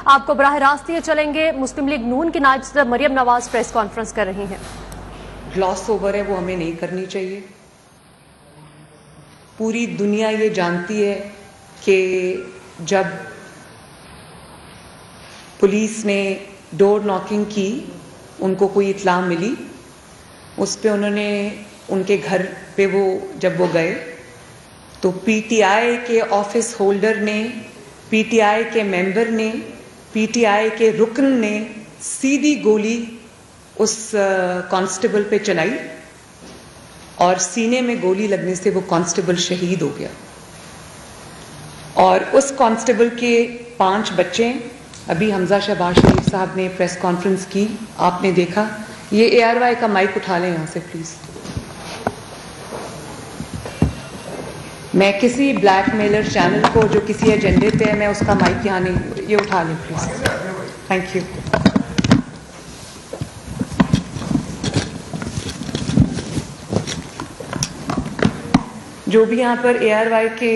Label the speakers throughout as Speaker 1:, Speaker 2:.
Speaker 1: آپ کو براہ راست یہ چلیں گے، مسلم لیگ نون کی نائب صدر مریم نواز پریس کانفرنس کر رہی ہیں۔
Speaker 2: گلاس اوور ہے، وہ ہمیں نہیں کرنی چاہیے۔ پوری دنیا یہ جانتی ہے کہ جب پولیس نے ڈور ناکنگ کی، ان کو کوئی اطلاع ملی، اس پہ انہوں نے ان کے گھر پہ جب وہ گئے تو پی ٹی آئی کے آفس ہولڈر نے، پی ٹی آئی کے ممبر نے، پی ٹی آئی کے رکن نے سیدھی گولی اس کانسٹیبل پہ چلائی اور سینے میں گولی لگنے سے وہ کانسٹیبل شہید ہو گیا۔ اور اس کانسٹیبل کے 5 بچے ہیں۔ ابھی حمزہ شہباز شریف صاحب نے پریس کانفرنس کی، آپ نے دیکھا۔ یہ اے آر وائی کا مائک اٹھا لیں یہاں سے پلیز۔ میں کسی بلیک میلر چینل کو جو کسی ایجنڈے پہ ہے، میں اس کا مائک یہاں نہیں، یہ اٹھا لیں پلیز، تھینک یو۔ جو بھی یہاں پر اے آر وائی کے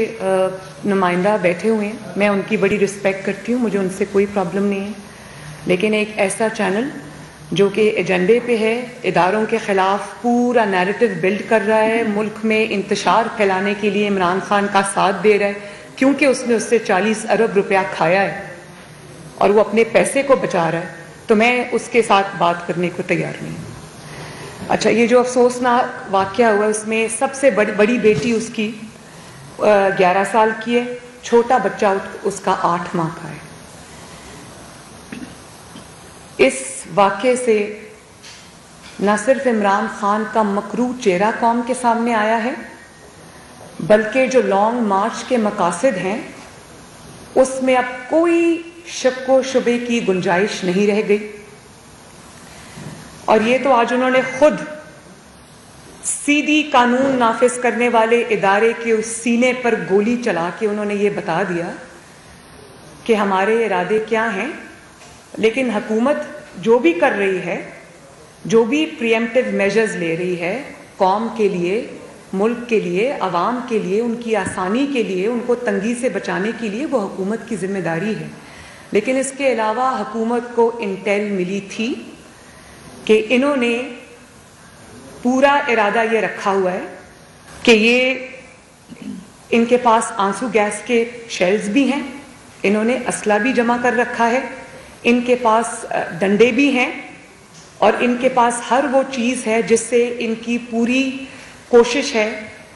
Speaker 2: نمائندہ بیٹھے ہوئے ہیں، میں ان کی بڑی رسپیکٹ کرتی ہوں، مجھے ان سے کوئی پرابلم نہیں ہے، لیکن ایک ایسا چینل جو کہ ایجنڈے پہ ہے، اداروں کے خلاف پورا نیریٹو بلڈ کر رہا ہے، ملک میں انتشار پھیلانے کے لیے عمران خان کا ساتھ دے رہا ہے کیونکہ اس نے اس سے 40 ارب روپیہ کھایا ہے اور وہ اپنے پیسے کو بچا رہا ہے، تو میں اس کے ساتھ بات کرنے کو تیار نہیں ہوں۔ اچھا، یہ جو افسوسناک واقعہ ہوا، اس میں سب سے بڑی بیٹی اس کی 11 سال کی ہے، چھوٹا بچہ اس کا 8 ماہ کا ہے۔ اس واقعے سے نہ صرف عمران خان کا مکروہ چہرہ قوم کے سامنے آیا ہے، بلکہ جو لانگ مارچ کے مقاصد ہیں اس میں اب کوئی شک و شبے کی گنجائش نہیں رہ گئی۔ اور یہ تو آج انہوں نے خود سیدھی قانون نافذ کرنے والے ادارے کے اس سینے پر گولی چلا کے انہوں نے یہ بتا دیا کہ ہمارے ارادے کیا ہیں۔ لیکن حکومت جو بھی کر رہی ہے، جو بھی پریمپٹیو میجرز لے رہی ہے قوم کے لیے، ملک کے لیے، عوام کے لیے، ان کی آسانی کے لیے، ان کو تنگی سے بچانے کے لیے، وہ حکومت کی ذمہ داری ہے۔ لیکن اس کے علاوہ حکومت کو انٹیل ملی تھی کہ انہوں نے پورا ارادہ یہ رکھا ہوا ہے کہ یہ ان کے پاس آنسو گیس کے شیلز بھی ہیں، انہوں نے اسلحہ بھی جمع کر رکھا ہے، ان کے پاس ڈنڈے بھی ہیں، اور ان کے پاس ہر وہ چیز ہے جس سے ان کی پوری کوشش ہے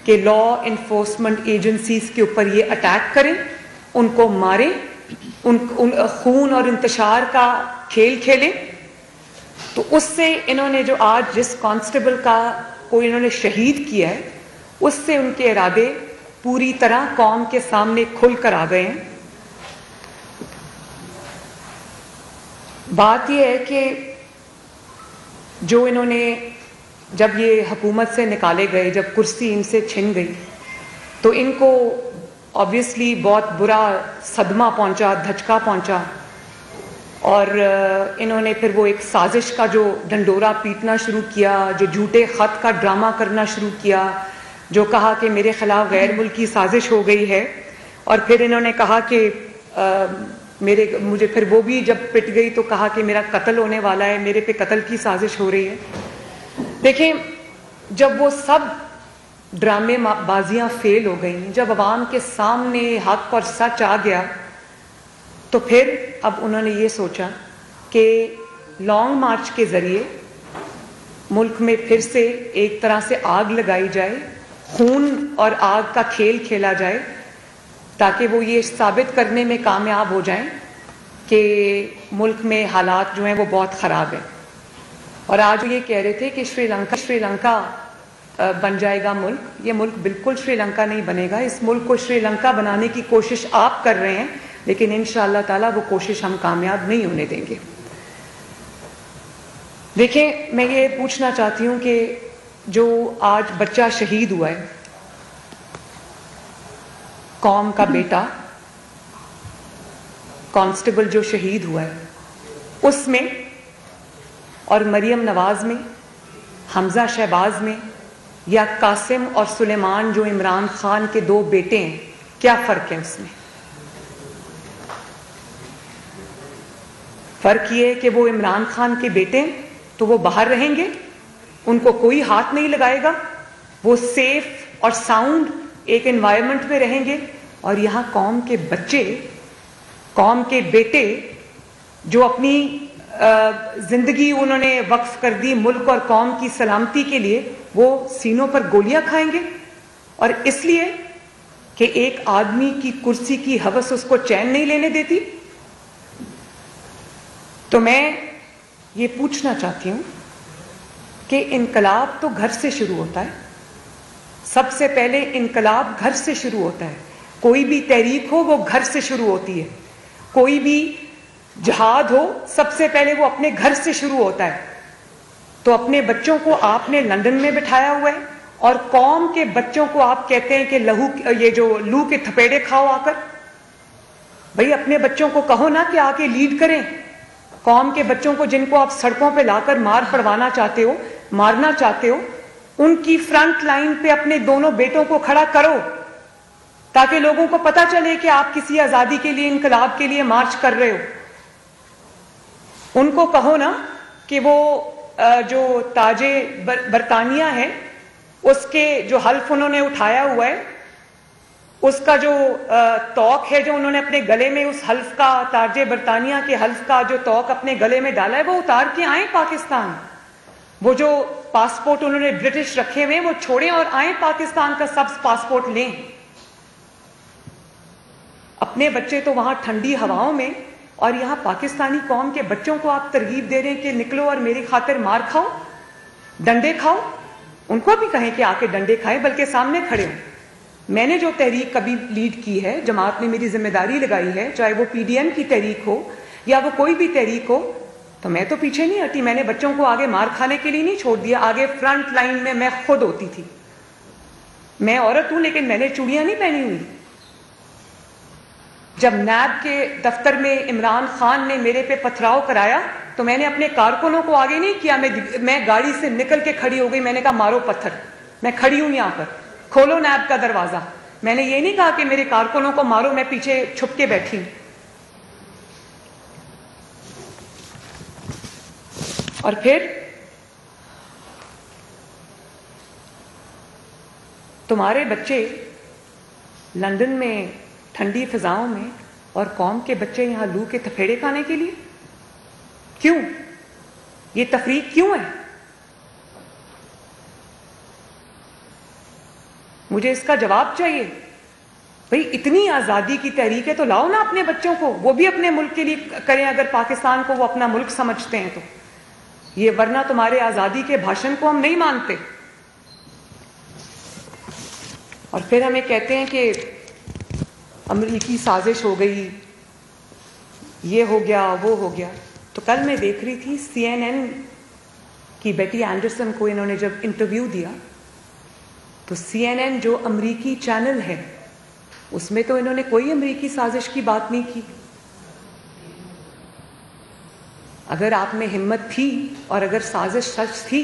Speaker 2: کہ لا انفورسمنٹ ایجنسیز کے اوپر یہ اٹیک کریں، ان کو ماریں، ان خون اور انتشار کا کھیل کھیلیں۔ تو اس سے انہوں نے جو آج جس کانسٹیبل کو انہوں نے شہید کیا ہے، اس سے ان کے ارادے پوری طرح قوم کے سامنے کھل کر آ گئے ہیں۔ بات یہ ہے کہ جو انہوں نے جب یہ حکومت سے نکالے گئے، جب کرسی ان سے چھن گئی، تو ان کو آبویسلی بہت برا صدمہ پہنچا، دھچکا پہنچا، اور انہوں نے پھر وہ ایک سازش کا جو ڈنڈورا پیٹنا شروع کیا، جو جھوٹے خط کا ڈرامہ کرنا شروع کیا، جو کہا کہ میرے خلاف غیر ملکی سازش ہو گئی ہے، اور پھر انہوں نے کہا کہ مجھے پھر وہ بھی جب پٹ گئی تو کہا کہ میرا قتل ہونے والا ہے، میرے پہ قتل کی سازش ہو رہی ہے۔ دیکھیں، جب وہ سب ڈرامے بازیاں فیل ہو گئیں، جب عوام کے سامنے حق اور سچ آ گیا، تو پھر اب انہوں نے یہ سوچا کہ لانگ مارچ کے ذریعے ملک میں پھر سے ایک طرح سے آگ لگائی جائے، خون اور آگ کا کھیل کھیلا جائے، تاکہ وہ یہ ثابت کرنے میں کامیاب ہو جائیں کہ ملک میں حالات جو ہیں وہ بہت خراب ہیں۔ اور آج یہ کہہ رہے تھے کہ شری لنکا بن جائے گا ملک۔ یہ ملک بالکل شری لنکا نہیں بنے گا۔ اس ملک کو شری لنکا بنانے کی کوشش آپ کر رہے ہیں، لیکن انشاءاللہ تعالیٰ وہ کوشش ہم کامیاب نہیں ہونے دیں گے۔ دیکھیں، میں یہ پوچھنا چاہتی ہوں کہ جو آج بچہ شہید ہوا ہے، قوم کا بیٹا، کانسٹیبل جو شہید ہوا ہے، اس میں اور مریم نواز میں، حمزہ شہباز میں، یا قاسم اور سلیمان جو عمران خان کے 2 بیٹے ہیں، کیا فرق ہے اس میں؟ فرق یہ ہے کہ وہ عمران خان کے بیٹے ہیں تو وہ باہر رہیں گے, ان کو کوئی ہاتھ نہیں لگائے گا, وہ سیف اور ساؤنڈ ایک انوائرمنٹ میں رہیں گے. اور یہاں قوم کے بچے, قوم کے بیٹے جو اپنی زندگی انہوں نے وقف کر دی ملک اور قوم کی سلامتی کے لیے, وہ سینوں پر گولیاں کھائیں گے. اور اس لیے کہ ایک آدمی کی کرسی کی ہوس اس کو چین نہیں لینے دیتی. تو میں یہ پوچھنا چاہتی ہوں کہ انقلاب تو گھر سے شروع ہوتا ہے. سب سے پہلے انقلاب گھر سے شروع ہوتا ہے. کوئی بھی تحریک ہو وہ گھر سے شروع ہوتی ہے. کوئی بھی جہاد ہو سب سے پہلے وہ اپنے گھر سے شروع ہوتا ہے. تو اپنے بچوں کو آپ نے لندن میں بٹھایا ہوا ہے اور قوم کے بچوں کو آپ کہتے ہیں کہ یہ جو لو کے تھپیڑے کھاؤ آ کر. بھئی اپنے بچوں کو کہو نا کہ آ کے لیڈ کریں. قوم کے بچوں کو جن کو آپ سڑکوں پہ لا کر مار پڑوانا چاہتے ہو, مارنا چاہتے ہو, ان کی فرنٹ لائن پہ اپنے دونوں بیٹوں کو کھڑا کرو تاکہ لوگوں کو پتا چلے کہ آپ کسی آزادی کے لیے, انقلاب کے لیے مارچ کر رہے ہو. ان کو کہو نا کہ وہ جو تاج برطانیہ ہے اس کے جو حلف انہوں نے اٹھایا ہوا ہے, اس کا جو توق ہے جو انہوں نے اپنے گلے میں, اس حلف کا, تاج برطانیہ کے حلف کا جو توق اپنے گلے میں ڈالا ہے, وہ اتار کے آئیں پاکستان. وہ جو پاسپورٹ انہوں نے برٹش رکھے ہوئے وہ چھوڑیں اور آئیں پاکستان کا سبز پاسپورٹ لیں. اپنے بچے تو وہاں ٹھنڈی ہواؤں میں, اور یہاں پاکستانی قوم کے بچوں کو آپ ترغیب دے رہے ہیں کہ نکلو اور میری خاطر مار کھاؤ, ڈنڈے کھاؤ. ان کو بھی کہیں کہ آ کے ڈنڈے کھائیں, بلکہ سامنے کھڑے ہوں. میں نے جو تحریک کبھی لیڈ کی ہے, جماعت نے میری ذمہ داری لگائی ہے, چاہے وہ پی ڈی ایم کی تحریک ہو یا وہ کوئی بھی تحریک ہو, تو میں تو پیچھے نہیں ہٹی. میں نے بچوں کو آگے مار کھانے کے لیے نہیں چھوڑ دیا. آگے فرنٹ لائن میں خود ہوتی تھی. میں عورت ہوں لیکن میں نے چوڑیاں نہیں پہنی ہوئی. جب نیب کے دفتر میں عمران خان نے میرے پہ پتھراؤ کرایا تو میں نے اپنے کارکنوں کو آگے نہیں کیا. میں گاڑی سے نکل کے کھڑی ہو گئی. میں نے کہا مارو پتھر, میں کھڑی ہوں یہاں پر, کھولو نیب کا دروازہ. میں نے یہ نہیں کہا کہ میرے کارکنوں کو مارو, میں پیچھے چھپ کے بیٹھی ہوں. اور پھر تمہارے بچے لندن میں ٹھنڈی فضاؤں میں, اور قوم کے بچے یہاں لو کے تھپیڑے کھانے کے لیے. کیوں یہ تفریق کیوں ہے؟ مجھے اس کا جواب چاہیے. بھئی اتنی آزادی کی تحریک ہے تو لاؤ نا اپنے بچوں کو, وہ بھی اپنے ملک کے لیے کریں اگر پاکستان کو وہ اپنا ملک سمجھتے ہیں تو. یہ ورنہ تمہارے آزادی کے بھاشن کو ہم نہیں مانتے. اور پھر ہمیں کہتے ہیں کہ امریکی سازش ہو گئی, یہ ہو گیا, وہ ہو گیا. تو کل میں دیکھ رہی تھی CNN کی بیٹی اینڈرسن کو انہوں نے جب انٹرویو دیا, تو CNN جو امریکی چینل ہے اس میں تو انہوں نے کوئی امریکی سازش کی بات نہیں کی. اگر آپ میں ہمت تھی اور اگر سازش سچ تھی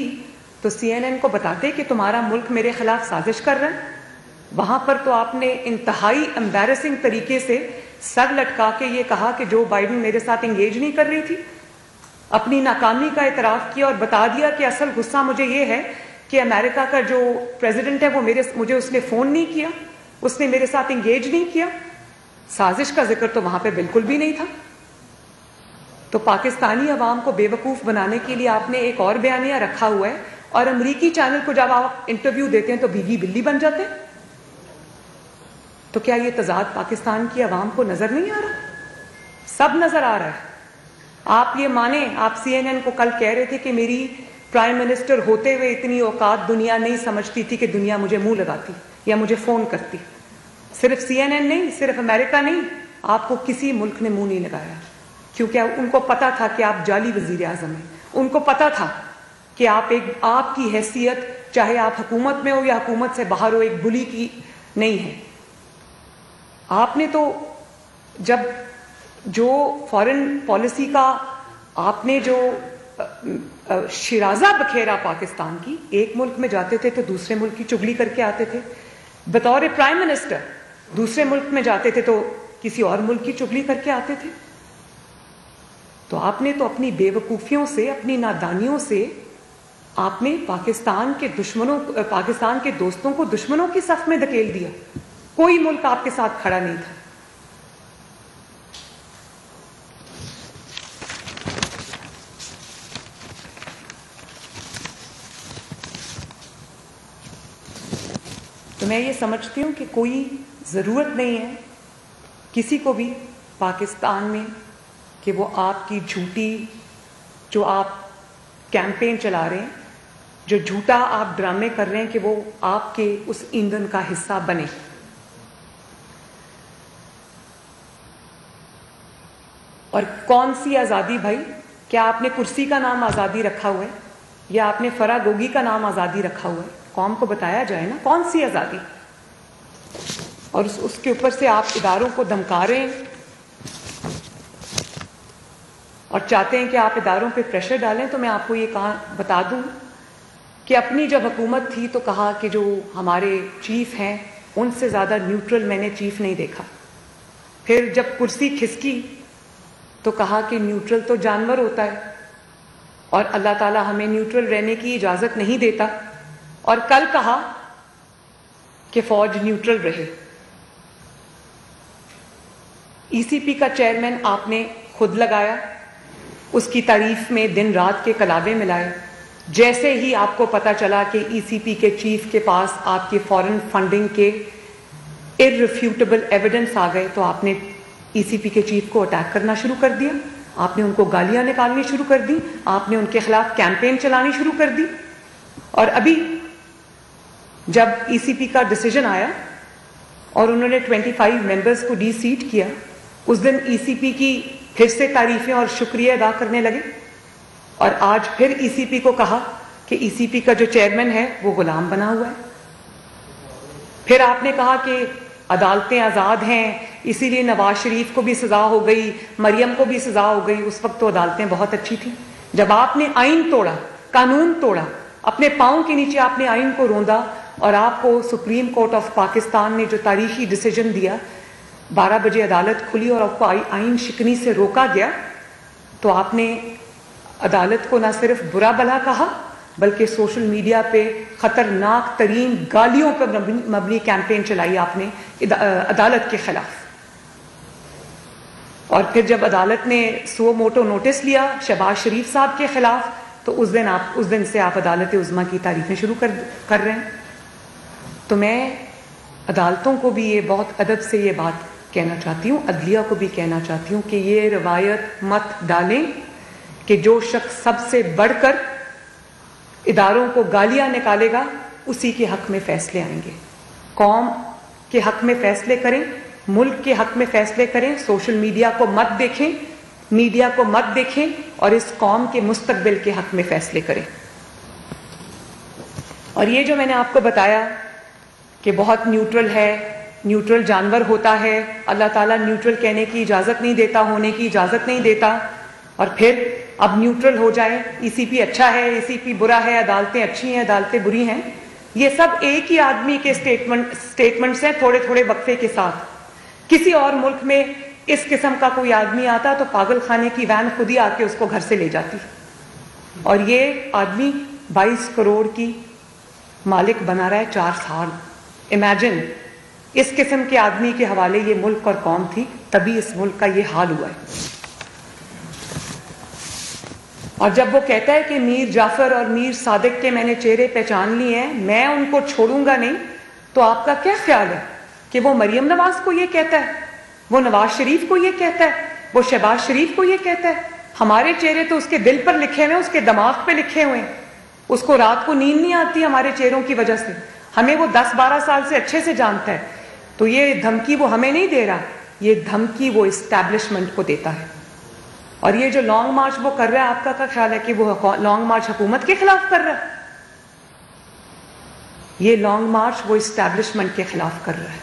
Speaker 2: تو CNN کو بتاتے کہ تمہارا ملک میرے خلاف سازش کر رہا ہے. وہاں پر تو آپ نے انتہائی امبیرسنگ طریقے سے سر لٹکا کے یہ کہا کہ جو بائیڈن میرے ساتھ انگیج نہیں کر رہی تھی. اپنی ناکامی کا اعتراف کیا اور بتا دیا کہ اصل غصہ مجھے یہ ہے کہ امریکہ کا جو پریزیڈنٹ ہے وہ مجھے اس نے فون نہیں کیا, اس نے میرے ساتھ انگیج نہیں کیا. سازش کا ذکر تو وہاں پہ بالکل بھی نہیں تھا. تو پاکستانی عوام کو بے وقوف بنانے کے لیے آپ نے ایک اور بیانیہ رکھا ہوا ہے, اور امریکی چینل کو جب آپ انٹرویو دیتے ہیں تو بیوی بلی بن جاتے ہیں. تو کیا یہ تضاد پاکستان کی عوام کو نظر نہیں آ رہا؟ سب نظر آ رہا ہے. آپ یہ مانیں, آپ CNN کو کل کہہ رہے تھے کہ میری پرائم منسٹر ہوتے ہوئے اتنی اوقات دنیا نہیں سمجھتی تھی کہ دنیا مجھے منہ لگاتی یا مجھے فون کرتی. صرف CNN نہیں, صرف امریکہ نہیں, آپ کو کسی ملک نے منہ نہیں لگایا, کیونکہ ان کو پتا تھا کہ آپ جعلی وزیر اعظم ہیں. ان کو پتا تھا کہ آپ کی حیثیت چاہے آپ حکومت میں ہو یا حکومت سے باہر ہو ایک بلی کی نہیں ہے. آپ نے تو جب جو فارن پالیسی کا آپ نے جو شیرازہ بکھیرا پاکستان کی, ایک ملک میں جاتے تھے تو دوسرے ملک کی چگلی کر کے آتے تھے بطور پرائم منسٹر, دوسرے ملک میں جاتے تھے تو کسی اور ملک کی چگلی کر کے آتے تھے. تو آپ نے تو اپنی بیوقوفیوں سے, اپنی نادانیوں سے آپ نے پاکستان کے دوستوں کو دشمنوں کی صف میں دھکیل دیا. کوئی ملک آپ کے ساتھ کھڑا نہیں تھا. تو میں یہ سمجھتی ہوں کہ کوئی ضرورت نہیں ہے کسی کو بھی پاکستان میں کہ وہ آپ کی جھوٹی جو آپ کیمپین چلا رہے ہیں, جو جھوٹا آپ ڈرامے کر رہے ہیں, کہ وہ آپ کے اس ایندھن کا حصہ بنے. اور کون سی آزادی بھائی؟ کیا آپ نے کرسی کا نام آزادی رکھا ہوا ہے, یا آپ نے فرا گوگی کا نام آزادی رکھا ہوا ہے؟ قوم کو بتایا جائے نا کون سی آزادی. اور اس کے اوپر سے آپ اداروں کو دھمکا رہے ہیں اور چاہتے ہیں کہ آپ اداروں پہ پریشر ڈالیں. تو میں آپ کو یہ بتا دوں کہ اپنی جب حکومت تھی تو کہا کہ جو ہمارے چیف ہیں ان سے زیادہ نیوٹرل میں نے چیف نہیں دیکھا. پھر جب کرسی کھسکی تو کہا کہ نیوٹرل تو جانور ہوتا ہے اور اللہ تعالیٰ ہمیں نیوٹرل رہنے کی اجازت نہیں دیتا. اور کل کہا کہ فوج نیوٹرل رہے. ای سی پی کا چیئرمین آپ نے خود لگایا, اس کی تعریف میں دن رات کے کلابے ملائے. جیسے ہی آپ کو پتا چلا کہ ای سی پی کے چیف کے پاس آپ کی فورن فنڈنگ کے irrefutable ایویڈنس آ گئے تو آپ نے ای سی پی کے چیف کو اٹیک کرنا شروع کر دیا. آپ نے ان کو گالیاں نکالنی شروع کر دی, آپ نے ان کے خلاف کیمپین چلانی شروع کر دی. اور ابھی جب ای سی پی کا ڈیسیجن آیا اور انہوں نے 25 ممبرز کو ڈی سیٹ کیا, اس دن ای سی پی کی پھر سے تعریفیں اور شکریہ ادا کرنے لگے. اور آج پھر ای سی پی کو کہا کہ ای سی پی کا جو چیئرمین ہے وہ غلام بنا ہوا ہے. پھر آپ نے کہا کہ عدالتیں آزاد ہیں, اسی لیے نواز شریف کو بھی سزا ہو گئی, مریم کو بھی سزا ہو گئی. اس وقت تو عدالتیں بہت اچھی تھیں. جب آپ نے آئین توڑا, قانون توڑا, اپنے پاؤں کے نیچے آپ نے آئین کو روندا, اور آپ کو سپریم کورٹ آف پاکستان نے جو تاریخی ڈیسیجن دیا, 12 بجے عدالت کھلی اور آپ کو آئین شکنی سے روکا گیا, تو آپ نے عدالت کو نہ صرف برا بھلا کہا بلکہ سوشل میڈیا پہ خطرناک ترین گالیوں پر مبنی کیمپین چلائی آپ نے عدالت کے خلاف. اور پھر جب عدالت نے سو موٹو نوٹس لیا شہباز شریف صاحب کے خلاف, تو اس دن سے آپ عدالت عظمیٰ کی تعریفیں شروع کر رہے ہیں. تو میں عدالتوں کو بھی یہ بہت ادب سے یہ بات کہنا چاہتی ہوں, عدلیہ کو بھی کہنا چاہتی ہوں کہ یہ روایت مت ڈالیں کہ جو شخص سب سے بڑھ کر اداروں کو گالیاں نکالے گا اسی کے حق میں فیصلے آئیں گے. قوم کے حق میں فیصلے کریں, ملک کے حق میں فیصلے کریں. سوشل میڈیا کو مت دیکھیں, میڈیا کو مت دیکھیں, اور اس قوم کے مستقبل کے حق میں فیصلے کریں. اور یہ جو میں نے آپ کو بتایا کہ بہت نیوٹرل ہے, نیوٹرل جانور ہوتا ہے, اللہ تعالیٰ نیوٹرل کہنے کی اجازت نہیں دیتا, ہونے کی اجازت نہیں دیتا, اور پھر اب نیوٹرل ہو جائیں, ای سی پی اچھا ہے, ای سی پی برا ہے, عدالتیں اچھی ہیں, عدالتیں بری ہیں. یہ سب ایک ہی آدمی کے سٹیٹمنٹس ہیں تھوڑے تھوڑے وقفے کے ساتھ. کسی اور ملک میں اس قسم کا کوئی آدمی آتا تو پاگل خانے کی وین خود ہی آ کے اس کو گھر سے لے جاتی. اور یہ آدمی 22 کروڑ کی مالک بنا رہا ہے 4 سال. امیجن, اس قسم کے آدمی کے حوالے یہ ملک اور قوم تھی, تبھی اس ملک کا یہ حال ہوا ہے. اور جب وہ کہتا ہے کہ میر جعفر اور میر صادق کے میں نے چہرے پہچان لیے ہیں, میں ان کو چھوڑوں گا نہیں, تو آپ کا کیا خیال ہے کہ وہ مریم نواز کو یہ کہتا ہے, وہ نواز شریف کو یہ کہتا ہے, وہ شہباز شریف کو یہ کہتا ہے؟ ہمارے چہرے تو اس کے دل پر لکھے ہوئے ہیں, اس کے دماغ پہ لکھے ہوئے ہیں. اس کو رات کو نیند نہیں آتی ہمارے چہروں کی وجہ سے. ہمیں وہ 10-12 سال سے اچھے سے جانتا ہے. تو یہ دھمکی وہ ہمیں نہیں دے رہا, یہ دھمکی وہ اسٹیبلشمنٹ کو دیتا ہے. اور یہ جو لانگ مارچ وہ کر رہا ہے, آپ کا کیا خیال ہے کہ وہ لانگ مارچ حکومت کے خلاف کر رہا ہے؟ یہ لانگ مارچ وہ اسٹیبلشمنٹ کے خلاف کر رہا ہے.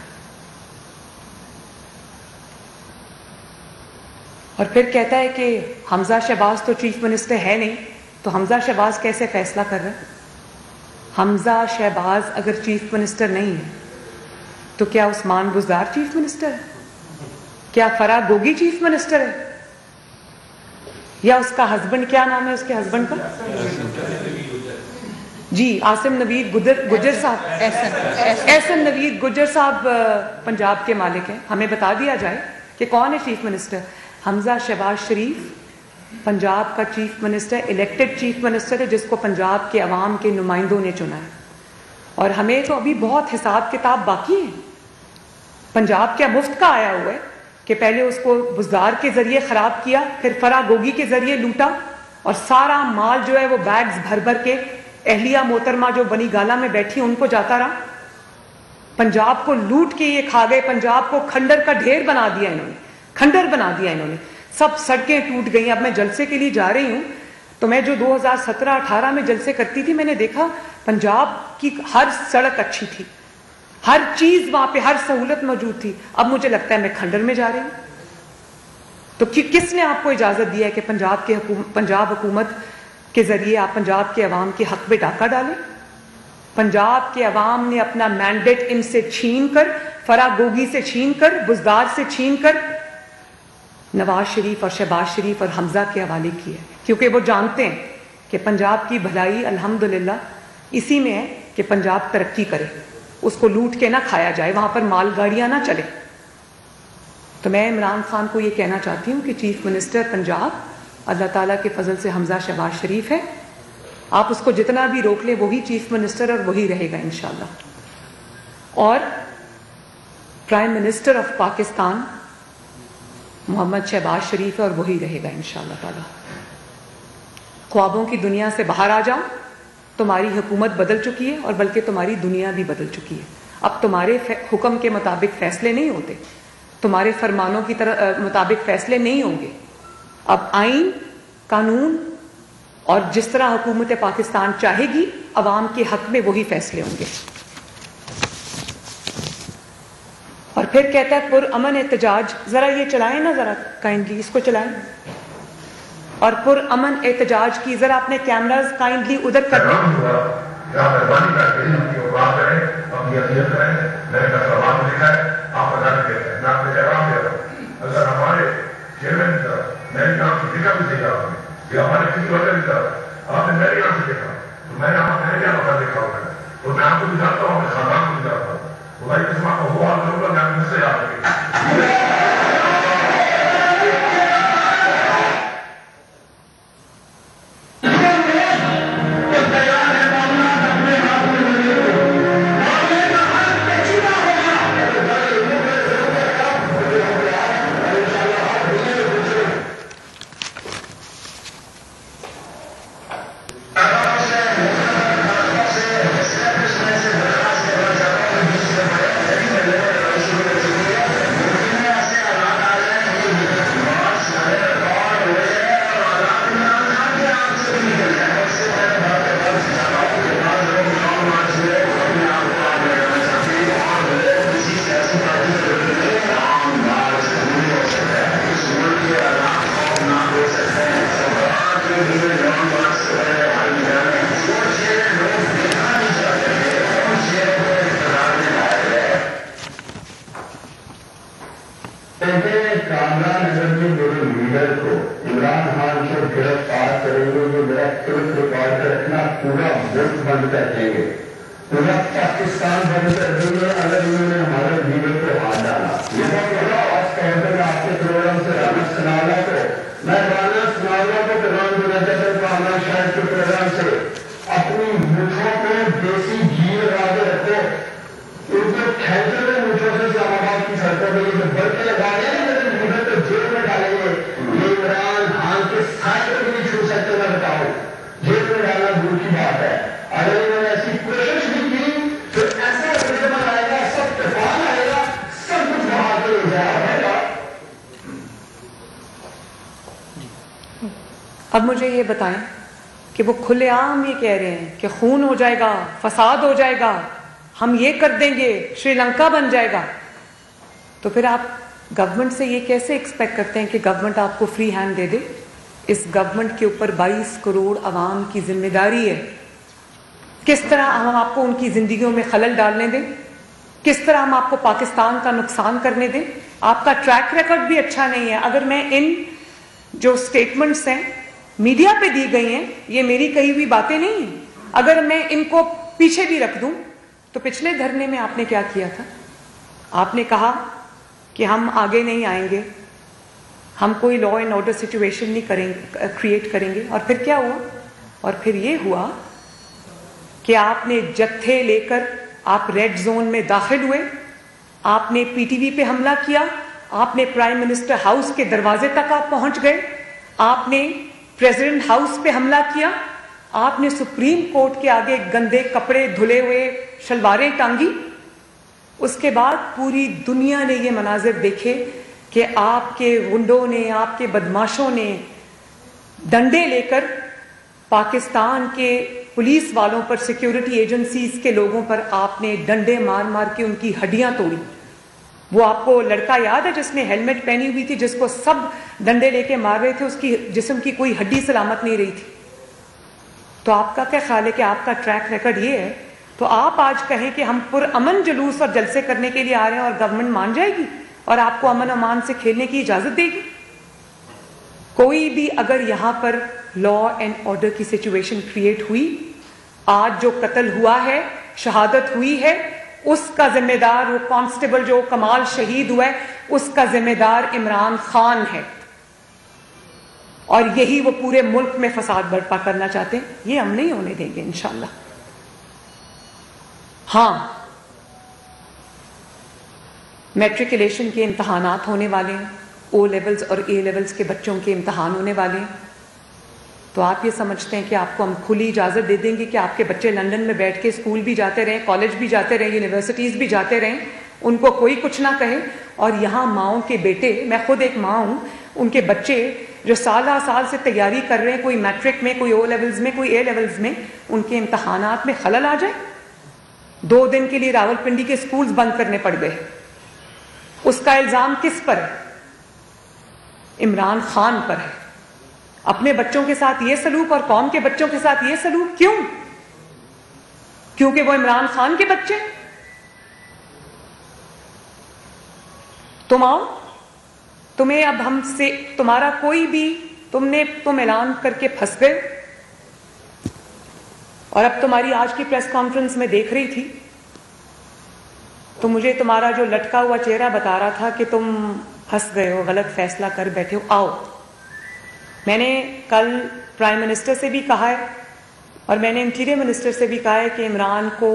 Speaker 2: اور پھر کہتا ہے کہ حمزہ شہباز تو چیف منسٹر ہے نہیں, تو حمزہ شہباز کیسے فیصلہ کر رہا ہے؟ حمزہ شہباز اگر چیف منسٹر نہیں ہے تو کیا عثمان بزدار چیف منسٹر ہے؟ کیا فرا گوگی چیف منسٹر ہے؟ یا اس کا ہسبینڈ، کیا نام ہے اس کے ہسبینڈ کا؟ جی عاصم نوید گجر صاحب، احسن نوید گجر صاحب پنجاب کے مالک ہیں. ہمیں بتا دیا جائے کہ کون ہے چیف منسٹر. حمزہ شہباز شریف پنجاب کا chief minister, elected chief minister ہے، جس کو پنجاب کے عوام کے نمائندوں نے چنا ہے. اور ہمیں تو ابھی بہت حساب کتاب باقی ہے. پنجاب کیا مفت کا آیا ہوا ہے کہ پہلے اس کو بزدار کے ذریعے خراب کیا، پھر فرا گوگی کے ذریعے لوٹا، اور سارا مال جو ہے وہ بیگز بھر بھر کے اہلیہ محترمہ جو بنی گالا میں بیٹھی ان کو جاتا رہا. پنجاب کو لوٹ کے یہ کھا گئے. پنجاب کو کھنڈر کا ڈھیر بنا دیا انہوں نے، کھنڈر بنا دیا انہوں نے. سب سڑکیں ٹوٹ گئی. اب میں جلسے کے لیے جا رہی ہوں تو میں جو 2017-18 میں جلسے کرتی تھی، میں نے دیکھا پنجاب کی ہر سڑک اچھی تھی، ہر چیز وہاں پہ، ہر سہولت موجود تھی. اب مجھے لگتا ہے میں کھنڈر میں جا رہی ہوں. تو کس نے آپ کو اجازت دیا ہے کہ پنجاب حکومت کے ذریعے آپ پنجاب کے عوام کے حق میں ڈاکہ ڈالیں؟ پنجاب کے عوام نے اپنا مینڈیٹ ان سے چھین کر، فرا گوگی سے چھین کر، بزدار سے چھین کر نواز شریف اور شہباز شریف اور حمزہ کے حوالے کی ہے. کیونکہ وہ جانتے ہیں کہ پنجاب کی بھلائی الحمدللہ اسی میں ہے کہ پنجاب ترقی کرے، اس کو لوٹ کے نہ کھایا جائے، وہاں پر مال گاڑیاں نہ چلے. تو میں عمران خان کو یہ کہنا چاہتی ہوں کہ چیف منسٹر پنجاب اللہ تعالیٰ کے فضل سے حمزہ شہباز شریف ہے. آپ اس کو جتنا بھی روک لیں وہی چیف منسٹر اور وہی رہے گا انشاءاللہ. اور پرائم منسٹر آف پاکستان محمد شہباز شریف ہے اور وہی رہے گا انشاءاللہ تعالیٰ. خوابوں کی دنیا سے باہر آ جاؤ. تمہاری حکومت بدل چکی ہے اور بلکہ تمہاری دنیا بھی بدل چکی ہے. اب تمہارے حکم کے مطابق فیصلے نہیں ہوتے، تمہارے فرمانوں کی مطابق فیصلے نہیں ہوں گے. اب آئین، قانون اور جس طرح حکومت پاکستان چاہے گی عوام کے حق میں وہی فیصلے ہوں گے. اور پھر کہتا ہے پرامن احتجاج. ذرا یہ چلائیں نا، ذرا کائنڈلی اس کو چلائیں. اور پرامن احتجاج کی ذرا اپنے کیمراز کائنڈلی ادھر کر لیں.
Speaker 3: اگر ہمارے چیئرمین کا میری نام سے دیکھا بھی دیکھا آپ نے، یا ہمارے کسی وجہ بھی تھا آپ نے میری نام سے دیکھا، تو میں نے آپ میرے کیا وقت دیکھا ہوگا. تو میں آپ کو بھی جانتا ہوں، اپنے خاندان کو بھی جانتا ہوں. تو بھائی قسم آپ کو وہ حال کروں گا، میں آپ مجھ سے یاد رکھیں. کامران اگر کے میرے لیڈر کو عمران خان کو گرفتار کریں گے، یہ میرا ٹرپ ریکارڈ کر اتنا پورا ملک بند کر دیں گے، پورا پاکستان بند کر دیں گے اگر انہوں نے ہمارے لیڈر کو ہاتھ ڈالا. آج کہتے ہیں آپ کے پروگرام سے رانا سنالا کو، میں رانا سنالا کو پیغام دینا چاہتا ہوں کامران شاہد کے پروگرام سے اپنی مٹھوں کو دیسی گھی لگا کے رکھو. ان کے کھینچے ہوئے مٹھوں سے اسلام آباد کی سڑکوں میں یہ برقے لگا رہے ہیں، لیکن لیڈر کو جیل میں ڈالیں گے. یہ عمران خان کے سائے کو بھی نہیں چھو سکتے. میں بتاؤں جیل میں ڈالنا دور کی بات ہے. اگر انہوں نے ایسی کوشش بھی کی تو ایسا رجمن آئے گا، سب طوفان آئے گا، سب کچھ بہا کے لے جائے گا.
Speaker 2: اب مجھے یہ بتائیں کہ وہ کھلے عام یہ کہہ رہے ہیں کہ خون ہو جائے گا، فساد ہو جائے گا، ہم یہ کر دیں گے، شری لنکا بن جائے گا. تو پھر آپ گورنمنٹ سے یہ کیسے ایکسپیکٹ کرتے ہیں کہ گورنمنٹ آپ کو فری ہینڈ دے دے؟ اس گورنمنٹ کے اوپر 22 کروڑ عوام کی ذمہ داری ہے. کس طرح ہم آپ کو ان کی زندگیوں میں خلل ڈالنے دیں؟ کس طرح ہم آپ کو پاکستان کا نقصان کرنے دیں؟ آپ کا ٹریک ریکارڈ بھی اچھا نہیں ہے. اگر میں ان جو سٹیٹمنٹس ہیں میڈیا پہ دی گئی ہیں یہ میری کہی ہوئی باتیں نہیں ہیں. اگر میں ان کو پیچھے بھی رکھ دوں تو پچھلے دھرنے میں آپ نے کیا کیا تھا؟ آپ نے کہا کہ ہم آگے نہیں آئیں گے, ہم کوئی لا اینڈ آرڈر سچویشن نہیں کریٹ کریں گے. اور پھر کیا ہوا؟ اور پھر یہ ہوا کہ آپ نے جتھے لے کر آپ ریڈ زون میں داخل ہوئے, آپ نے پی ٹی وی پہ حملہ کیا, آپ نے پرائم منسٹر ہاؤس کے دروازے تک آپ پہنچ گئے, آپ نے پریزیڈنٹ ہاؤس پہ حملہ کیا, آپ نے سپریم کورٹ کے آگے گندے کپڑے دھلے ہوئے شلواریں ٹانگی. اس کے بعد پوری دنیا نے یہ مناظر دیکھے کہ آپ کے غنڈوں نے, آپ کے بدماشوں نے ڈنڈے لے کر پاکستان کے پولیس والوں پر, سیکیورٹی ایجنسیز کے لوگوں پر آپ نے ڈنڈے مار مار کے ان کی ہڈیاں توڑی. وہ آپ کو لڑکا یاد ہے جس نے ہیلمٹ پہنی ہوئی تھی, جس کو سب ڈنڈے لے کے مار رہے تھے, اس کی جسم کی کوئی ہڈی سلامت نہیں رہی تھی. تو آپ کا کیا خیال ہے کہ آپ کا ٹریک ریکارڈ یہ ہے تو آپ آج کہیں کہ ہم پرامن جلوس اور جلسے کرنے کے لیے آ رہے ہیں اور گورنمنٹ مان جائے گی اور آپ کو امن امان سے کھیلنے کی اجازت دے گی؟ کوئی بھی اگر یہاں پر لا اینڈ آرڈر کی سچویشن کریٹ ہوئی, آج جو قتل ہوا ہے, شہادت ہوئی ہے, اس کا ذمہ دار وہ کانسٹیبل جو کمال شہید ہوا ہے, اس کا ذمہ دار عمران خان ہے. اور یہی وہ پورے ملک میں فساد برپا کرنا چاہتے ہیں. یہ ہم نہیں ہونے دیں گے انشاءاللہ. ہاں, میٹریکولیشن کے امتحانات ہونے والے ہیں, او لیولز اور اے لیولز کے بچوں کے امتحان ہونے والے ہیں. تو آپ یہ سمجھتے ہیں کہ آپ کو ہم کھلی اجازت دے دیں گے کہ آپ کے بچے لندن میں بیٹھ کے اسکول بھی جاتے رہیں, کالج بھی جاتے رہیں, یونیورسٹیز بھی جاتے رہیں, ان کو کوئی کچھ نہ کہے, اور یہاں ماؤں کے بیٹے, میں خود ایک ماں ہوں, ان کے بچے جو سالہ سال سے تیاری کر رہے ہیں, کوئی میٹرک میں, کوئی او لیولز میں, کوئی اے لیولز میں, ان کے امتحانات میں خلل آ جائے. 2 دن کے لیے راولپنڈی کے اسکولز بند کرنے پڑ گئے. اس کا الزام کس پر ہے؟ عمران خان پر ہے. اپنے بچوں کے ساتھ یہ سلوک اور قوم کے بچوں کے ساتھ یہ سلوک کیوں؟ کیونکہ وہ عمران خان کے بچے. تم آؤ, تمہیں اب ہم سے تمہارا کوئی بھی, تم اعلان کر کے پھنس گئے. اور اب تمہاری آج کی پریس کانفرنس میں دیکھ رہی تھی تو مجھے تمہارا جو لٹکا ہوا چہرہ بتا رہا تھا کہ تم پھنس گئے ہو, غلط فیصلہ کر بیٹھے ہو. آؤ, میں نے کل پرائم منسٹر سے بھی کہا ہے اور میں نے انٹیریئر منسٹر سے بھی کہا ہے کہ عمران کو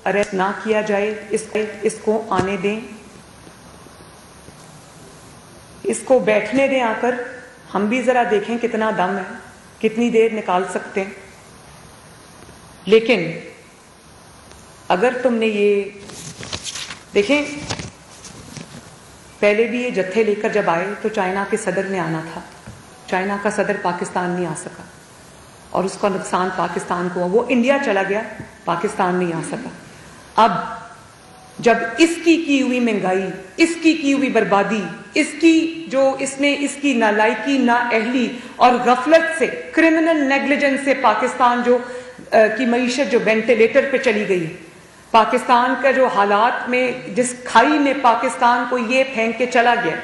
Speaker 2: اریسٹ نہ کیا جائے, اس کو آنے دیں, اس کو بیٹھنے دیں آ کر, ہم بھی ذرا دیکھیں کتنا دم ہے, کتنی دیر نکال سکتے ہیں. لیکن اگر تم نے یہ دیکھیں, پہلے بھی یہ جتھے لے کر جب آئے تو چائنا کے صدر نے آنا تھا, چائنا کا صدر پاکستان نہیں آ سکا اور اس کا نقصان پاکستان کو ہوا. وہ انڈیا چلا گیا, پاکستان نہیں آ سکا. اب جب اس کی ہوئی مہنگائی, اس کی ہوئی بربادی, اس کی نالائکی, نااہلی اور غفلت سے, کرمنل نیگلیجنس سے پاکستان کی معیشت جو وینٹیلیٹر پہ چلی گئی, پاکستان کا جو حالات میں, جس کھائی میں پاکستان کو یہ پھینک کے چلا گیا,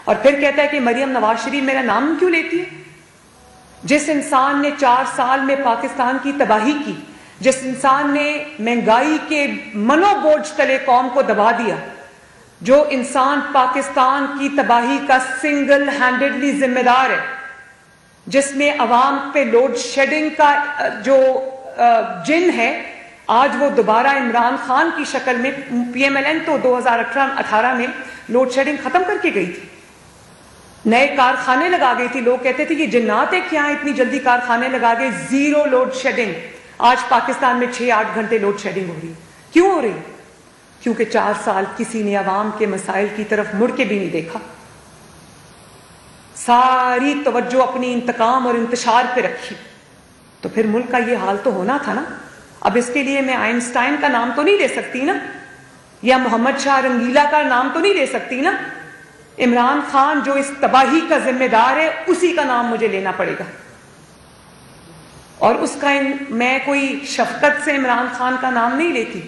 Speaker 2: اور پھر کہتا ہے کہ مریم نواز شریف میرا نام کیوں لیتی ہے؟ جس انسان نے 4 سال میں پاکستان کی تباہی کی, جس انسان نے مہنگائی کے منو بوجھ تلے قوم کو دبا دیا, جو انسان پاکستان کی تباہی کا سنگل ہینڈڈلی ذمہ دار ہے, جس نے عوام پہ لوڈ شیڈنگ کا جو جن ہے, آج وہ دوبارہ عمران خان کی شکل میں, پی ایم ایل این تو 2018 میں لوڈ شیڈنگ ختم کر کے گئی تھی, نئے کارخانے لگا گئی تھی. لوگ کہتے تھے یہ جنات ہے کیا اتنی جلدی کارخانے لگا گئے, 0 لوڈ شیڈنگ. آج پاکستان میں 6-8 گھنٹے لوڈ شیڈنگ ہو رہی ہے. کیوں ہو رہی؟ کیونکہ 4 سال کسی نے عوام کے مسائل کی طرف مڑ کے بھی نہیں دیکھا, ساری توجہ اپنی انتقام اور انتشار پہ رکھی. تو پھر ملک کا یہ حال تو ہونا تھا نا. اب اس کے لیے میں آئنسٹائن کا نام تو نہیں لے سکتی نا, یا محمد شاہ رنگیلا کا نام تو نہیں لے سکتی نا. عمران خان جو اس تباہی کا ذمہ دار ہے, اسی کا نام مجھے لینا پڑے گا. اور اس کا میں کوئی شفقت سے عمران خان کا نام نہیں لیتی,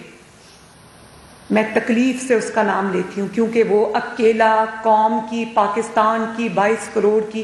Speaker 2: میں تکلیف سے اس کا نام لیتی ہوں, کیونکہ وہ اکیلا قوم کی, پاکستان کی 22 کروڑ کی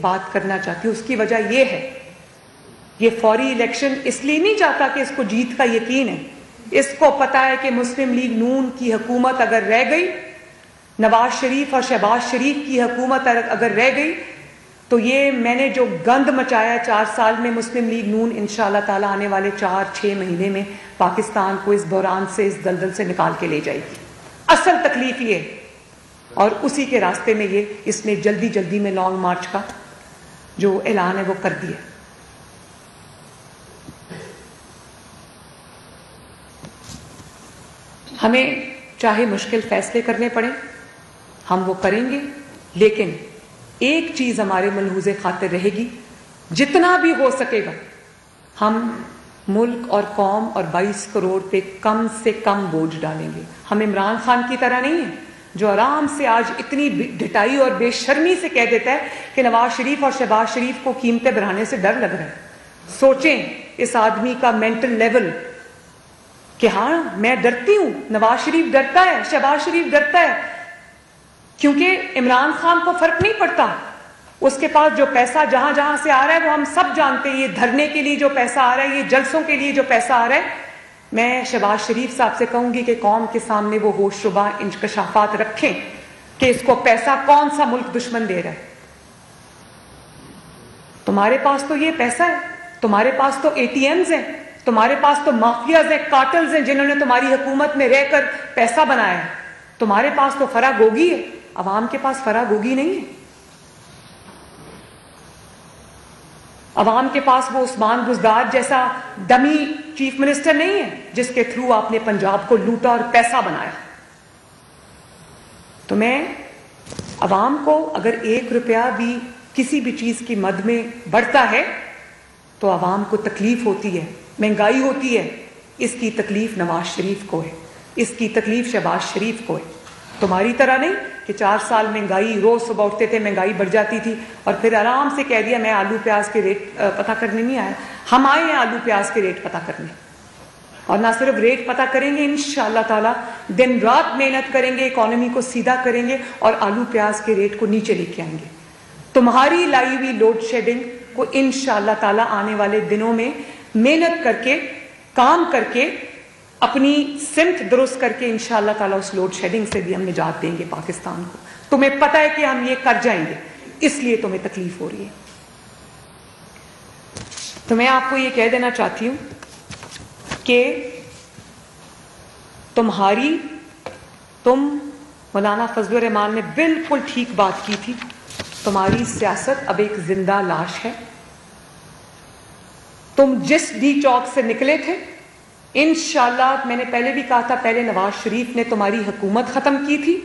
Speaker 2: بات کرنا چاہتی ہوں. اس کی وجہ یہ ہے, یہ فوری الیکشن اس لیے نہیں چاہتا کہ اس کو جیت کا یقین ہے. اس کو پتا ہے کہ مسلم لیگ نون کی حکومت اگر رہ گئی, نواز شریف اور شہباز شریف کی حکومت اگر رہ گئی, تو یہ میں نے جو گند مچایا 4 سال میں, مسلم لیگ نون انشاءاللہ تعالی آنے والے 4-6 مہینے میں پاکستان کو اس بحران سے, اس دلدل سے نکال کے لے جائے گی. اصل تکلیف یہ ہے, اور اسی کے راستے میں اس نے جلدی جلدی میں لانگ مارچ کا جو اعلان ہے وہ کر دیا. ہمیں چاہے مشکل فیصلے کرنے پڑیں ہم وہ کریں گے, لیکن ایک چیز ہمارے ملحوظ خاطر رہے گی, جتنا بھی ہو سکے گا ہم ملک اور قوم اور 22 کروڑ پہ کم سے کم بوجھ ڈالیں گے. ہم عمران خان کی طرح نہیں ہیں جو آرام سے آج اتنی ڈھٹائی اور بے شرمی سے کہہ دیتا ہے کہ نواز شریف اور شہباز شریف کو قیمتیں بڑھانے سے ڈر لگ رہا ہے. سوچیں اس آدمی کا مینٹل لیول کہ ہاں میں ڈرتی ہوں, نواز شریف ڈرتا ہے, شہباز شریف ڈرتا ہے, کیونکہ عمران خان کو فرق نہیں پڑتا. اس کے پاس جو پیسہ جہاں جہاں سے آ رہا ہے وہ ہم سب جانتے ہیں. یہ دھرنے کے لیے جو پیسہ آ رہا ہے, یہ جلسوں کے لیے جو پیسہ آ رہا ہے, میں شہباز شریف صاحب سے کہوں گی کہ قوم کے سامنے وہ ہوش ربا انکشافات رکھیں کہ اس کو پیسہ کون سا ملک دشمن دے رہا ہے. تمہارے پاس تو یہ پیسہ ہے, تمہارے پاس تو اے ٹی ایمز ہیں, تمہارے پاس تو مافیاز ہیں, کارٹلز ہیں جنہوں نے تمہاری حکومت میں رہ کر پیسہ بنایا ہے. تمہارے پاس تو فراگوگی ہے, عوام کے پاس فراگوگی نہیں ہے. عوام کے پاس وہ عثمان بزدار جیسا ڈمی چیف منسٹر نہیں ہے جس کے تھرو آپ نے پنجاب کو لوٹا اور پیسہ بنایا. تو میں عوام کو اگر 1 روپیہ بھی کسی بھی چیز کی مد میں بڑھتا ہے تو عوام کو تکلیف ہوتی ہے, مہنگائی ہوتی ہے. اس کی تکلیف نواز شریف کو ہے, اس کی تکلیف شہباز شریف کو ہے. تمہاری طرح نہیں کہ 4 سال مہنگائی, روز صبح اٹھتے تھے مہنگائی بڑھ جاتی تھی اور پھر آرام سے کہہ دیا میں آلو پیاز کے ریٹ پتہ کرنے نہیں آیا. ہم آئے ہیں آلو پیاز کے ریٹ پتہ کرنے, اور نہ صرف ریٹ پتہ کریں گے, انشاءاللہ تعالی دن رات محنت کریں گے, اکانومی کو سیدھا کریں گے اور آلو پیاز کے ریٹ کو نیچے لے کے آئیں گے. تمہاری لائی ہوئی لوڈ شیڈنگ کو انشاءاللہ تعالی آنے والے دنوں میں محنت کر کے, کام کر کے, اپنی سمت درست کر کے انشاءاللہ تعالی اس لوڈ شیڈنگ سے بھی ہم نجات دیں گے پاکستان کو. تمہیں پتہ ہے کہ ہم یہ کر جائیں گے, اس لیے تمہیں تکلیف ہو رہی ہے. تو میں آپ کو یہ کہہ دینا چاہتی ہوں کہ تم مولانا فضل الرحمان نے بالکل ٹھیک بات کی تھی. تمہاری سیاست اب ایک زندہ لاش ہے. تم جس ڈی چوک سے نکلے تھے, انشاءاللہ میں نے پہلے بھی کہا تھا, پہلے نواز شریف نے تمہاری حکومت ختم کی تھی,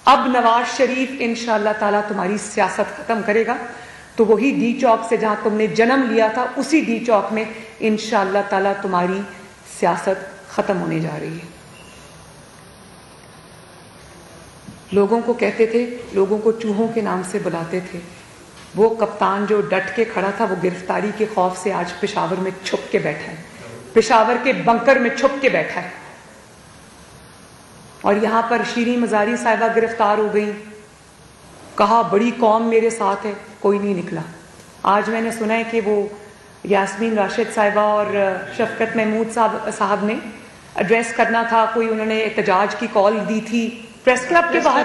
Speaker 2: اب نواز شریف انشاءاللہ تعالی تمہاری سیاست ختم کرے گا. تو وہی ڈی چوک سے جہاں تم نے جنم لیا تھا, اسی ڈی چوک میں انشاءاللہ تعالی تمہاری سیاست ختم ہونے جا رہی ہے. لوگوں کو کہتے تھے, لوگوں کو چوہوں کے نام سے بلاتے تھے. وہ کپتان جو ڈٹ کے کھڑا تھا وہ گرفتاری کے خوف سے آج پشاور میں چھپ کے بیٹھا ہے, پشاور کے بنکر میں چھپ کے بیٹھا ہے. اور یہاں پر شیریں مزاری صاحبہ گرفتار ہو گئی, کہا بڑی قوم میرے ساتھ ہے, کوئی نہیں نکلا. آج میں نے سنا ہے کہ وہ یاسمین راشد صاحبہ اور شفقت محمود صاحب نے ایڈریس کرنا تھا, کوئی انہوں نے احتجاج کی کال دی تھی پریس کلب کے باہر.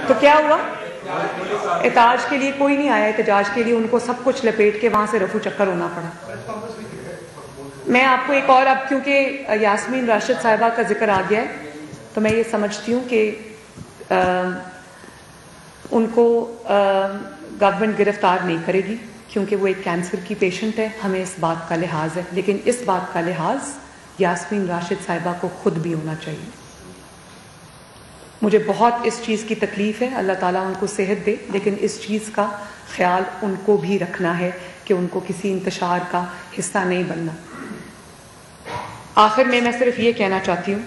Speaker 2: تو کیا ہوا؟ احتجاج کے لیے کوئی نہیں آیا, احتجاج کے لیے ان کو سب کچھ لپیٹ کے وہاں سے رفو چکر ہونا پڑا. میں آپ کو ایک اور, اب کیونکہ یاسمین راشد صاحبہ کا ذکر آ گیا ہے تو میں یہ سمجھتی ہوں کہ ان کو گورنمنٹ گرفتار نہیں کرے گی کیونکہ وہ ایک کینسر کی پیشنٹ ہے, ہمیں اس بات کا لحاظ ہے. لیکن اس بات کا لحاظ یاسمین راشد صاحبہ کو خود بھی ہونا چاہیے. مجھے بہت اس چیز کی تکلیف ہے, اللہ تعالیٰ ان کو صحت دے, لیکن اس چیز کا خیال ان کو بھی رکھنا ہے کہ ان کو کسی انتشار کا حصہ نہیں بننا. آخر میں صرف یہ کہنا چاہتی ہوں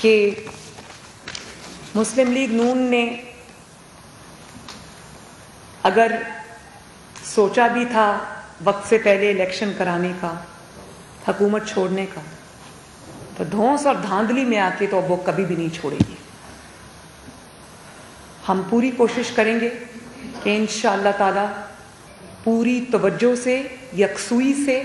Speaker 2: کہ مسلم لیگ نون نے اگر سوچا بھی تھا وقت سے پہلے الیکشن کرانے کا, حکومت چھوڑنے کا, تو دھونس اور دھاندلی میں آ کے تو اب وہ کبھی بھی نہیں چھوڑے گی. ہم پوری کوشش کریں گے کہ انشاءاللہ تعالی پوری توجہ سے، یکسوئی سے،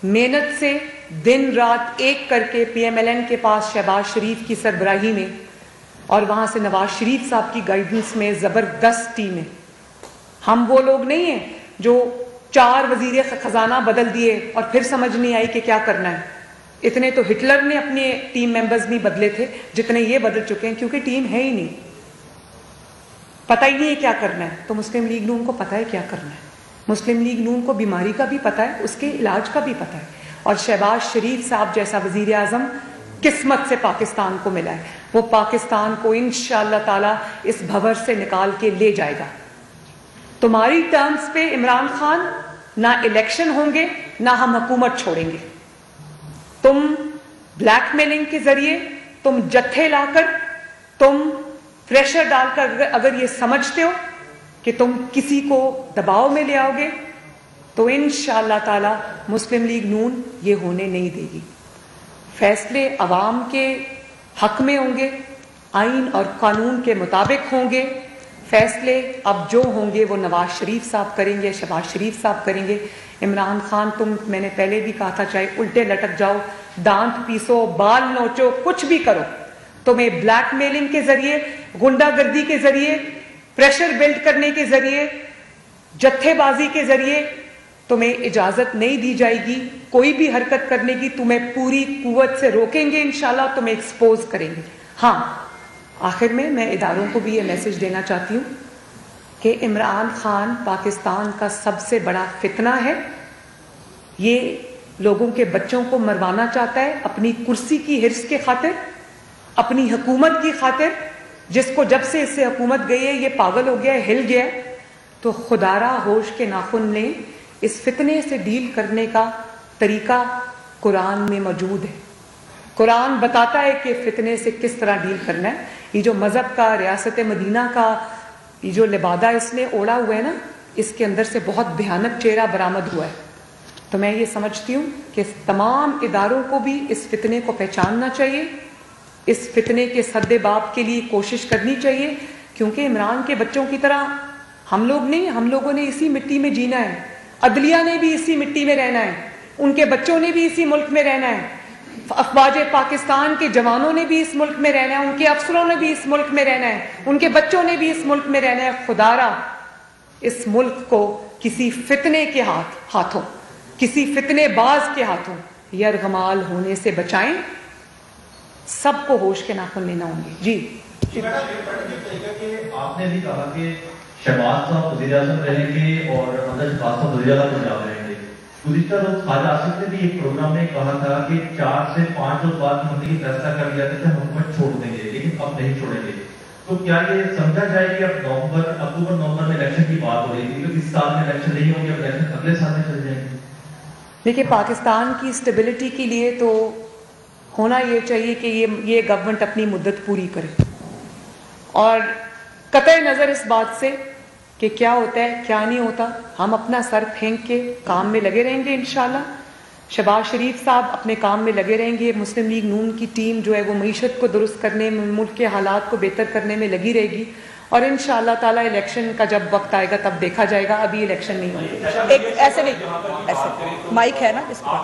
Speaker 2: محنت سے، دن رات ایک کر کے پی ایم ایل این کے پاس شہباز شریف کی سربراہی میں اور وہاں سے نواز شریف صاحب کی گائیڈنس میں زبردست ٹیم ہے. ہم وہ لوگ نہیں ہیں جو 4 وزیر خزانہ بدل دیے اور پھر سمجھ نہیں آئی کہ کیا کرنا ہے. اتنے تو ہٹلر نے اپنے ٹیم ممبرز نہیں بدلے تھے جتنے یہ بدل چکے ہیں، کیونکہ ٹیم ہے ہی نہیں، پتہ ہی نہیں ہے کیا کرنا ہے. تو مسلم لیگ نون کو پتہ ہے کیا کرنا ہے. مسلم لیگ نون کو بیماری کا بھی پتہ ہے، اس کے علاج کا بھی پتہ ہے. اور شہباز شریف صاحب جیسا وزیر اعظم قسمت سے پاکستان کو ملا ہے. وہ پاکستان کو انشاءاللہ تعالی اس بھور سے نکال کے لے جائے گا. تمہاری ٹرمز پہ عمران خان نہ الیکشن ہوں گے نہ ہم حکومت چھوڑیں گے. تم بلیک میلنگ کے ذریعے، تم جتھے لا کر، تم پریشر ڈال کر اگر یہ سمجھتے ہو کہ تم کسی کو دباؤ میں لے آؤ گے تو انشاءاللہ تعالی مسلم لیگ نون یہ ہونے نہیں دے گی. فیصلے عوام کے حق میں ہوں گے، آئین اور قانون کے مطابق ہوں گے. فیصلے اب جو ہوں گے وہ نواز شریف صاحب کریں گے، شہباز شریف صاحب کریں گے. عمران خان میں نے پہلے بھی کہا تھا، چاہے الٹے لٹک جاؤ، دانت پیسو، بال نوچو، کچھ بھی کرو، تمہیں بلیک میلنگ کے ذریعے، غنڈہ گردی کے ذریعے، پریشر بلڈ کرنے کے ذریعے، جتھے بازی کے ذریعے تمہیں اجازت نہیں دی جائے گی کوئی بھی حرکت کرنے کی. تمہیں پوری قوت سے روکیں گے انشاءاللہ، تمہیں ایکسپوز کریں گے. ہاں، آخر میں اداروں کو بھی یہ میسج دینا چاہتی ہوں کہ عمران خان پاکستان کا سب سے بڑا فتنہ ہے. یہ لوگوں کے بچوں کو مروانا چاہتا ہے اپنی کرسی کی حرص کے خاطر، اپنی حکومت کی خاطر، جس کو جب سے اس سے حکومت گئی ہے یہ پاگل ہو گیا ہے، ہل گیا ہے. تو خدارہ ہوش کے ناخن لیں. اس فتنے سے ڈیل کرنے کا طریقہ قرآن میں موجود ہے. قرآن بتاتا ہے کہ فتنے سے کس طرح ڈیل کرنا ہے. یہ جو مذہب کا، ریاست مدینہ کا یہ جو لبادہ اس نے اوڑا ہوا ہے نا، اس کے اندر سے بہت بھیانک چہرہ برآمد ہوا ہے. تو میں یہ سمجھتی ہوں کہ تمام اداروں کو بھی اس فتنے کو پہچاننا چاہیے، اس فتنے کے سد باب کے لیے کوشش کرنی چاہیے. کیونکہ عمران کے بچوں کی طرح ہم لوگ نہیں، ہم لوگوں نے اسی مٹی میں جینا ہے. عدلیہ نے بھی اسی مٹی میں رہنا ہے، ان کے بچوں نے بھی اسی ملک میں رہنا ہے، افواج پاکستان کے جوانوں نے بھی اس ملک میں رہنا ہے، ان کے افسروں نے بھی اس ملک میں رہنا ہے، ان کے بچوں نے بھی اس ملک میں رہنا ہے. خدارا اس ملک کو کسی فتنے کے ہاتھوں، کسی فتنے باز کے ہاتھوں یرغمال ہونے سے بچائیں. سب کو ہوش کے ناخن لینا ہوں گے. جی
Speaker 4: آپ نے بھی کہا کہ شہباز صاحب وزیر اعظم رہیں گے اور شہباز صاحب وزیر اعلیٰ پنجاب رہیں گے. گزشتہ روز خواجہ آصف نے بھی ایک پروگرام میں کہا تھا کہ 4 سے 5 روز بعد ہم نے فیصلہ کر لیا تھا کہ ہم حکومت چھوڑ دیں گے، لیکن اب نہیں چھوڑیں گے. تو کیا یہ سمجھا جائے کہ اب اکتوبر نومبر میں الیکشن کی بات ہو رہی تھی، تو اس سال میں الیکشن نہیں ہوں گے، اب الیکشن اگلے سال میں چل جائیں گے؟
Speaker 2: دیکھیے، پاکستان کی اسٹیبلٹی کے لیے تو ہونا یہ چاہیے کہ یہ گورنمنٹ اپنی مدت پوری کرے، اور قطع نظر اس بات سے کہ کیا ہوتا ہے کیا نہیں ہوتا، ہم اپنا سر پھینک کے کام میں لگے رہیں گے انشاءاللہ. شہباز شریف صاحب اپنے کام میں لگے رہیں گے. مسلم لیگ نون کی ٹیم جو ہے وہ معیشت کو درست کرنے میں، ملک کے حالات کو بہتر کرنے میں لگی رہے گی. اور انشاءاللہ تعالی الیکشن کا جب وقت آئے گا تب دیکھا جائے گا. ابھی الیکشن نہیں ہوگا.
Speaker 5: ایک ایسے نہیں، ایسے مائک ہے نا اس کو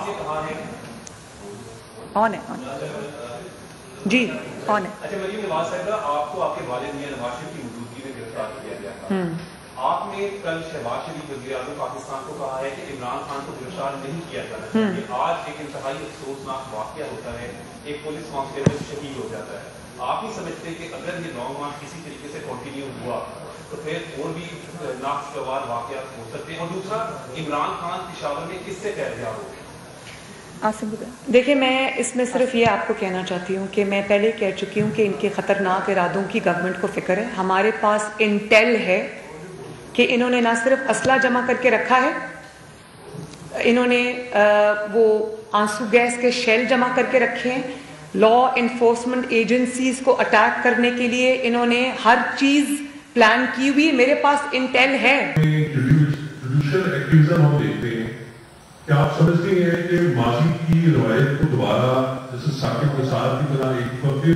Speaker 5: آن ہے.
Speaker 2: جی آن ہے.
Speaker 6: اچھا، مریم نواز صاحبہ، آپ کو آپ کے والد میاں نواز شریف کی موجودگی میں گرفتار کیا گیا تھا. آپ نے کل شہباز شریف وزیر اعظم پاکستان کو کہا ہے کہ عمران خان کو گرفتار نہیں کیا جانا چاہیے. آج ایک انتہائی افسوسناک واقعہ ہوتا ہے، ایک پولیس کانسٹیبل شہید ہو جاتا ہے. آپ نہیں سمجھتے کہ اگر یہ لانگ مارچ کسی طریقے سے کنٹینیو ہوا تو پھر اور بھی ناخوشگوار واقعات ہو سکتے ہیں؟ اور دوسرا، عمران خان پشاور میں کس سے فیضیاب ہو گئے؟
Speaker 2: دیکھیں، میں اس میں صرف یہ آپ کو کہنا چاہتی ہوں کہ میں پہلے کہہ چکی ہوں کہ ان کے خطرناک ارادوں کی گورنمنٹ کو فکر ہے. ہمارے پاس انٹیل ہے کہ انہوں نے نہ صرف اسلحہ جمع کر کے رکھا ہے، انہوں نے وہ آنسو گیس کے شیل جمع کر کے رکھے ہیں. لا انفورسمنٹ ایجنسیز کو اٹیک کرنے کے لیے انہوں نے ہر چیز پلان کی ہوئی. میرے پاس انٹیل ہے.
Speaker 7: جوڈیشل ایکٹیویزم ہم دیکھتے ہیں، کیا آپ سمجھتے ہیں کہ ماضی کی روایت کو دوبارہ جیسے ثاقب نثار کی طرح ایک بار پھر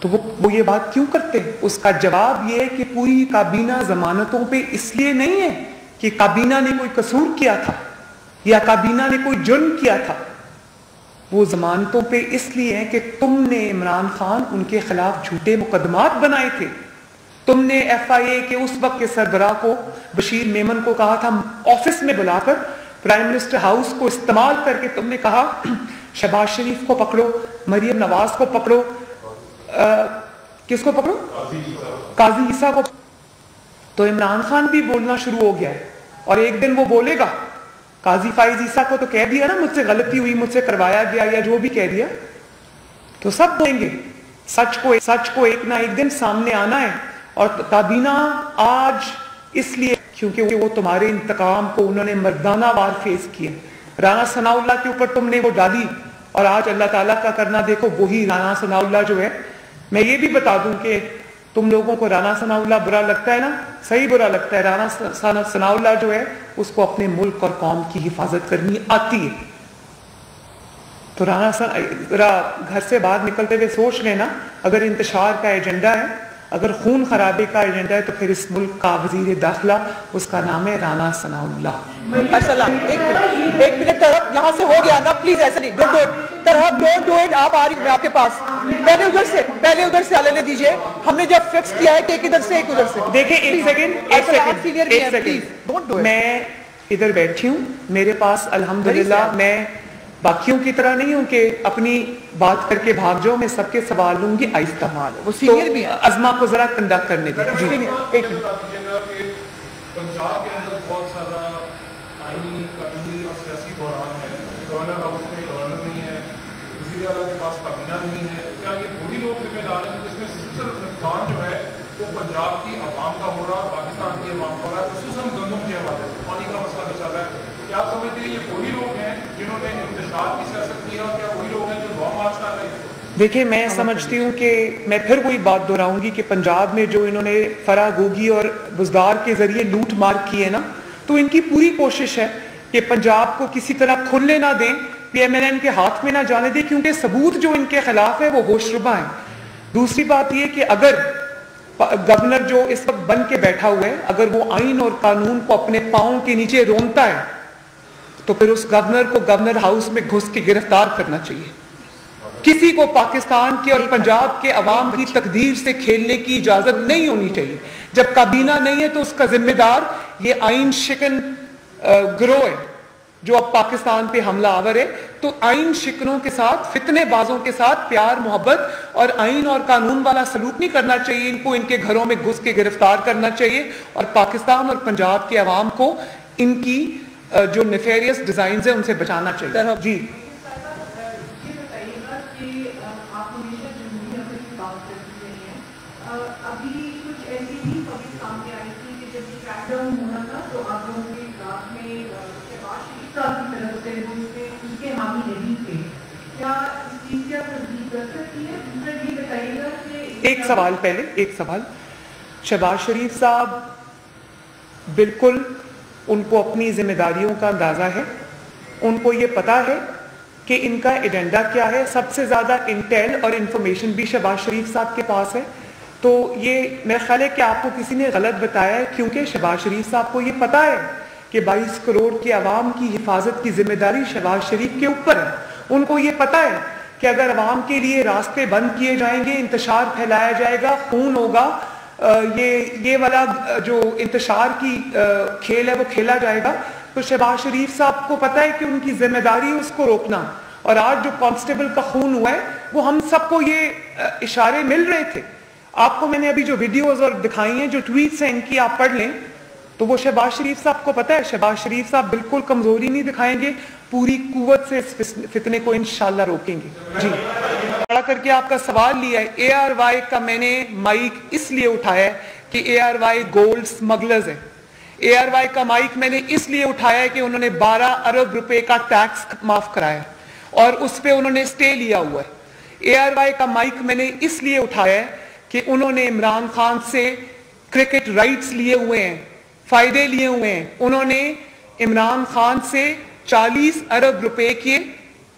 Speaker 2: تو وہ یہ بات کیوں کرتے ہیں؟ اس کا جواب یہ ہے کہ پوری کابینہ ضمانتوں پہ اس لیے نہیں ہے کہ کابینہ نے کوئی قصور کیا تھا یا کابینہ نے کوئی جرم کیا تھا. وہ ضمانتوں پہ اس لیے ہے کہ تم نے عمران خان ان کے خلاف جھوٹے مقدمات بنائے تھے. تم نے ایف آئی اے کے اس وقت کے سربراہ کو بشیر میمن کو کہا تھا آفس میں بلا کر, پرائم منسٹر ہاؤس کو استعمال کر کے تم نے کہا شہباز شریف کو پکڑو, مریم نواز کو پکڑو, کس کو پکڑو, قاضی عیسیٰ کو. تو عمران خان بھی بولنا شروع ہو گیا ہے اور ایک دن وہ بولے گا. قاضی فائز عیسیٰ کو تو کہہ دیا نا مجھ سے غلطی ہوئی, مجھ سے کروایا گیا یا جو بھی کہہ دیا, تو سب بولیں گے. سچ کو ایک نہ ایک دن سامنے آنا ہے. اور کابینہ آج اس لیے کیونکہ وہ تمہارے انتقام کو انہوں نے مردانہ وار فیس کیا. رانا ثناء اللہ کے اوپر تم نے وہ ڈالی اور آج اللہ تعالیٰ کا کرنا دیکھو, وہی رانا ثناء اللہ جو ہے, میں یہ بھی بتا دوں کہ تم لوگوں کو رانا ثناء اللہ برا لگتا ہے نا, صحیح برا لگتا ہے. رانا ثناء اللہ جو ہے اس کو اپنے ملک اور قوم کی حفاظت کرنی آتی ہے. تو رانا ذرا گھر سے باہر نکلتے ہوئے سوچ لینا, اگر انتشار کا ایجنڈا ہے, اگر خون خرابے کا ایجنڈا ہے, تو پھر اس ملک کا وزیر داخلہ اس کا نام ہے رانا ثناء اللہ.
Speaker 5: السلام ایک منٹ طرف یہاں سے ہو گیا نا, پلیز ایسے نہیں, ڈونٹ ڈو اٹ. آپ آ رہی میں آپ کے پاس, پہلے ادھر سے آنے دیجیے. ہم نے جب فکس کیا ہے کہ ایک ادھر سے ایک ادھر سے.
Speaker 2: دیکھیں ایک سیکنڈ, میں ادھر بیٹھی ہوں, میرے پاس الحمدللہ, میں باقیوں کی طرح نہیں ہوں کہ اپنی بات کر کے بھاگ جاؤ, میں سب کے سوال لوں گی آہستہ.
Speaker 5: وہ سینئر بھی ہے.
Speaker 2: عظما کو ذرا کنڈکٹ کرنے دیں. جی ایک منٹ.
Speaker 8: پنجاب کے اندر بہت سارا آئینی قانونی اور سیاسی بحران ہے. گورنر ہاؤس میں گورنر نہیں ہے, وزیر اعلیٰ کے پاس کابینہ نہیں ہے. کیا یہ وہی لوگ ذمہ دار ہیں جس میں صرف نقصان جو ہے وہ پنجاب کی عوام کا ہو رہا, پاکستان کی عوام کا ہو رہا ہے, خصوصاً گندم کی حوالے سے پانی کا مسئلہ بھی چل رہا ہے. کیا آپ سمجھتے ہیں یہ وہی لوگ ہیں جنہوں نے انتشار کی سیاست کی ہے, اور کیا وہی لوگ ہیں جو لانگ مارچ کر رہے ہیں؟
Speaker 2: دیکھیں میں سمجھتی ہوں کہ میں پھر وہی بات دہراؤں گی کہ پنجاب میں جو انہوں نے فرا گوگی اور بزدار کے ذریعے لوٹ مار کی ہے نا, تو ان کی پوری کوشش ہے کہ پنجاب کو کسی طرح کھلنے نہ دیں, پی ایم ایل این کے ہاتھ میں نہ جانے دیں, کیونکہ ثبوت جو ان کے خلاف ہے وہ ہوش ربا ہیں. دوسری بات یہ کہ اگر گورنر جو اس وقت بن کے بیٹھا ہوا ہے, اگر وہ آئین اور قانون کو اپنے پاؤں کے نیچے رونتا ہے, تو پھر اس گورنر کو گورنر ہاؤس میں گھس کے گرفتار کرنا چاہیے. کسی کو پاکستان کے اور پنجاب کے عوام کی تقدیر سے کھیلنے کی اجازت نہیں ہونی چاہیے. جب کابینہ نہیں ہے تو اس کا ذمہ دار یہ آئین شکن گروہ ہے جو اب پاکستان پہ حملہ آور ہے. تو آئین شکنوں کے ساتھ, فتنے بازوں کے ساتھ پیار محبت اور آئین اور قانون والا سلوک نہیں کرنا چاہیے. ان کو ان کے گھروں میں گھس کے گرفتار کرنا چاہیے اور پاکستان اور پنجاب کے عوام کو ان کی جو نیفیریس ڈیزائنز ہیں ان سے بچانا چاہیے. جی ایک سوال پہلے, ایک سوال. شہباز شریف صاحب بالکل ان کو اپنی ذمہ داریوں کا اندازہ ہے, ان کو یہ پتا ہے کہ ان کا ایجنڈا کیا ہے. سب سے زیادہ انٹیل اور انفارمیشن بھی شہباز شریف صاحب کے پاس ہے. تو یہ میرا خیال ہے کہ آپ کو کسی نے غلط بتایا ہے, کیونکہ شہباز شریف صاحب کو یہ پتا ہے کہ 22 کروڑ کی عوام کی حفاظت کی ذمہ داری شہباز شریف کے اوپر ہے. ان کو یہ پتا ہے کہ اگر عوام کے لیے راستے بند کیے جائیں گے, انتشار پھیلایا جائے گا, خون ہوگا, یہ والا جو انتشار کی کھیل ہے وہ کھیلا جائے گا, تو شہباز شریف صاحب کو پتا ہے کہ ان کی ذمہ داری اس کو روکنا. اور آج جو کانسٹیبل کا خون ہوا ہے وہ ہم سب کو یہ اشارے مل رہے تھے. آپ کو میں نے ابھی جو ویڈیوز اور دکھائی ہیں, جو ٹویٹس ہیں ان کی, آپ پڑھ لیں تو وہ شہباز شریف صاحب کو پتا ہے. شہباز شریف صاحب بالکل کمزوری نہیں دکھائیں گے, پوری قوت سے اس فتنے کو انشاءاللہ روکیں گے. جی کھڑا کر کے آپ کا سوال لیا ہے. اے آر وائی کا میں نے مائک اس لیے اٹھایا ہے کہ اے آر وائی گولڈ سمگلرز ہے. اے آر وائی کا مائک میں نے اس لیے اٹھایا ہے کہ انہوں نے 12 ارب روپے کا ٹیکس معاف کرایا اور اس پہ انہوں نے اسٹے لیا ہوا ہے. اے آر وائی کا مائک میں نے اس لیے اٹھایا ہے کہ انہوں نے عمران خان سے کرکٹ رائٹس لیے ہوئے ہیں, فائدے لیے ہوئے ہیں. انہوں نے عمران خان سے 40 ارب روپے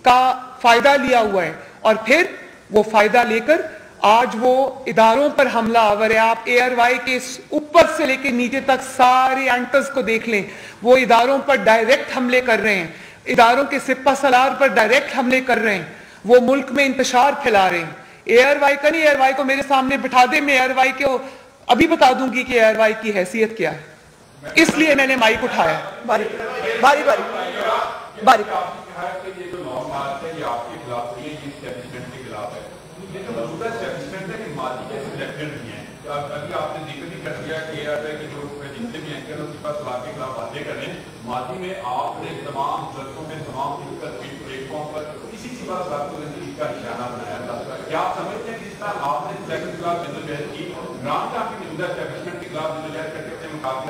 Speaker 2: کا فائدہ لیا ہوا ہے اور پھر وہ فائدہ لے کر آج وہ اداروں پر حملہ آور ہے. آپ ARY کے اوپر سے لے کے نیچے تک سارے اینکرز کو دیکھ لیں, وہ اداروں پر ڈائریکٹ حملے کر رہے ہیں, اداروں کے سپہ سالار پر ڈائریکٹ حملے کر رہے ہیں, وہ ملک میں انتشار پھیلا رہے ہیں. ARY کا نہیں, ARY کو میرے سامنے بٹھا دے, میں ARY کو ابھی بتا دوں گی کہ ARY کی حیثیت کیا ہے. اس لیے میں نے مائک اٹھایا.
Speaker 5: باری باری باری باری
Speaker 6: ابھی آپ نے ذکر بھی کر دیا کہ ARY کے جو جتنے بھی اینکر ہیں اس کے پاس علاقے کے خلاف باتیں کر رہے ہیں. ماضی میں آپ نے تمام جلسوں میں تمام پلیٹ فارم پر کسی سی بات کو زندگی کا نشانہ بنایا تھا. کیا آپ سمجھتے ہیں جس طرح آپ نے کے خلاف جدوجہد کی عمران خان کی موجودہ اسٹیبلشمنٹ کے خلاف جدوجہد کرتے تھے مقابلہ